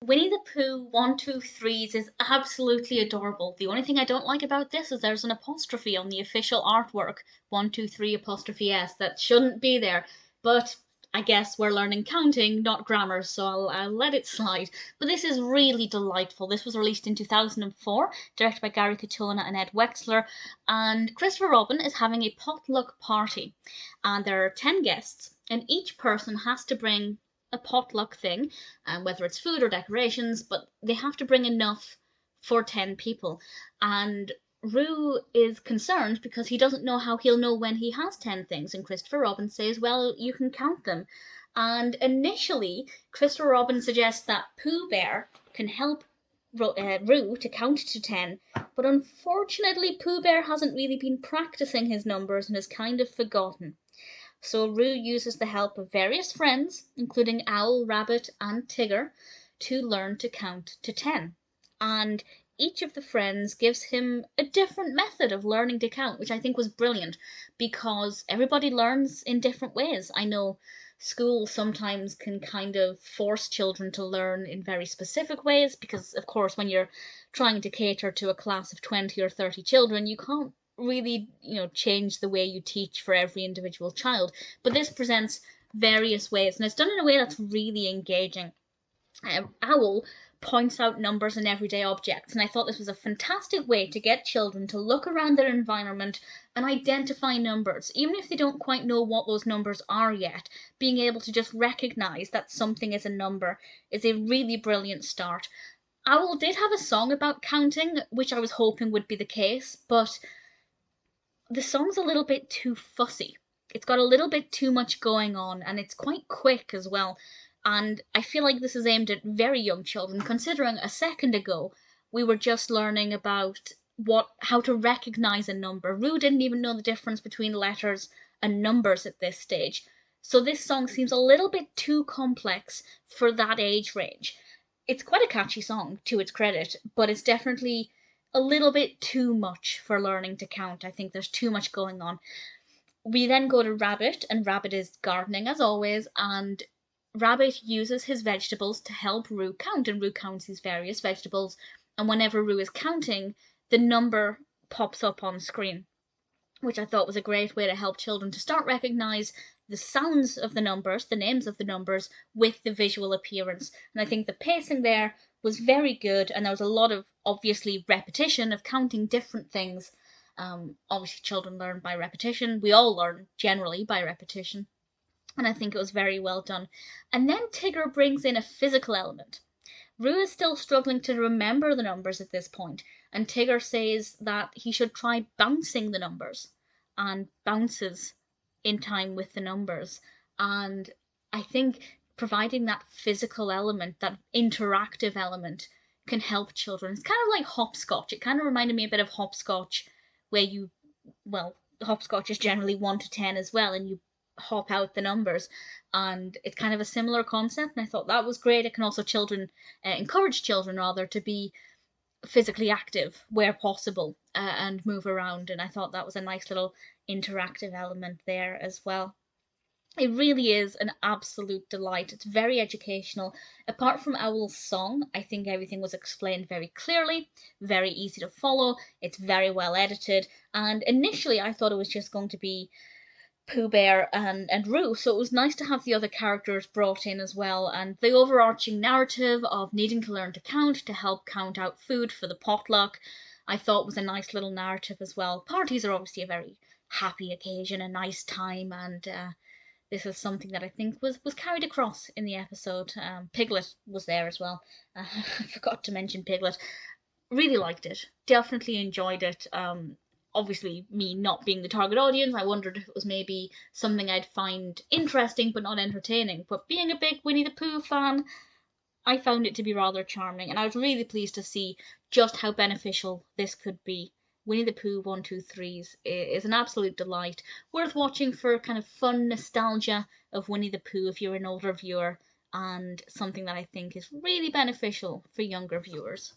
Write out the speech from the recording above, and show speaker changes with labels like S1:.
S1: Winnie the Pooh 123s is absolutely adorable. The only thing I don't like about this is there's an apostrophe on the official artwork, 123 apostrophe S, that shouldn't be there. But I guess we're learning counting, not grammar, so I'll let it slide. But this is really delightful. This was released in 2004, directed by Katona and Ed Wexler, and Christopher Robin is having a potluck party. And there are 10 guests, and each person has to bring a potluck thing, whether it's food or decorations, but they have to bring enough for 10 people. And Roo is concerned because he doesn't know how he'll know when he has 10 things. And Christopher Robin says, well, you can count them. And initially, Christopher Robin suggests that Pooh Bear can help Roo to count to 10, but unfortunately, Pooh Bear hasn't really been practicing his numbers and has kind of forgotten. So Roo uses the help of various friends, including Owl, Rabbit, and Tigger, to learn to count to 10. And each of the friends gives him a different method of learning to count, which I think was brilliant because everybody learns in different ways. I know school sometimes can kind of force children to learn in very specific ways because, of course, when you're trying to cater to a class of 20 or 30 children, you can't really, change the way you teach for every individual child. But this presents various ways, and it's done in a way that's really engaging. Owl points out numbers in everyday objects, and I thought this was a fantastic way to get children to look around their environment and identify numbers, even if they don't quite know what those numbers are yet. Being able to just recognize that something is a number is a really brilliant start. Owl did have a song about counting, which I was hoping would be the case, but the song's a little bit too fussy. It's got a little bit too much going on, and it's quite quick as well. And I feel like this is aimed at very young children, considering a second ago we were just learning about how to recognize a number. Roo didn't even know the difference between letters and numbers at this stage. So this song seems a little bit too complex for that age range. It's quite a catchy song, to its credit, but it's definitely a little bit too much for learning to count. I think there's too much going on. We then go to Rabbit, and Rabbit is gardening as always, and Rabbit uses his vegetables to help Roo count, and Roo counts his various vegetables, and whenever Roo is counting, the number pops up on screen, which I thought was a great way to help children to start recognize the sounds of the numbers, the names of the numbers, with the visual appearance. And I think the pacing there was very good, and there was a lot of, obviously, repetition of counting different things. Obviously, children learn by repetition. We all learn, generally, by repetition. And I think it was very well done. And then Tigger brings in a physical element. Roo is still struggling to remember the numbers at this point, and Tigger says that he should try bouncing the numbers, and bounces in time with the numbers. And I think providing that physical element, that interactive element, can help children. It's kind of like hopscotch. It kind of reminded me a bit of hopscotch, where hopscotch is generally 1 to 10 as well, and you hop out the numbers, and it's kind of a similar concept, and I thought that was great. It can also encourage children rather to be physically active where possible, and move around, and I thought that was a nice little interactive element there as well. It really is an absolute delight. It's very educational. Apart from Owl's song, I think everything was explained very clearly, very easy to follow, it's very well edited, and initially I thought it was just going to be Pooh Bear and Roo, so it was nice to have the other characters brought in as well, and the overarching narrative of needing to learn to count to help count out food for the potluck, I thought was a nice little narrative as well. Parties are obviously a very happy occasion, a nice time, and this is something that I think was carried across in the episode. Piglet was there as well. I forgot to mention Piglet. Really liked it. Definitely enjoyed it. Obviously, me not being the target audience, I wondered if it was maybe something I'd find interesting but not entertaining. But being a big Winnie the Pooh fan, I found it to be rather charming, and I was really pleased to see just how beneficial this could be. Winnie the Pooh 123s is an absolute delight, worth watching for kind of fun nostalgia of Winnie the Pooh if you're an older viewer, and something that I think is really beneficial for younger viewers.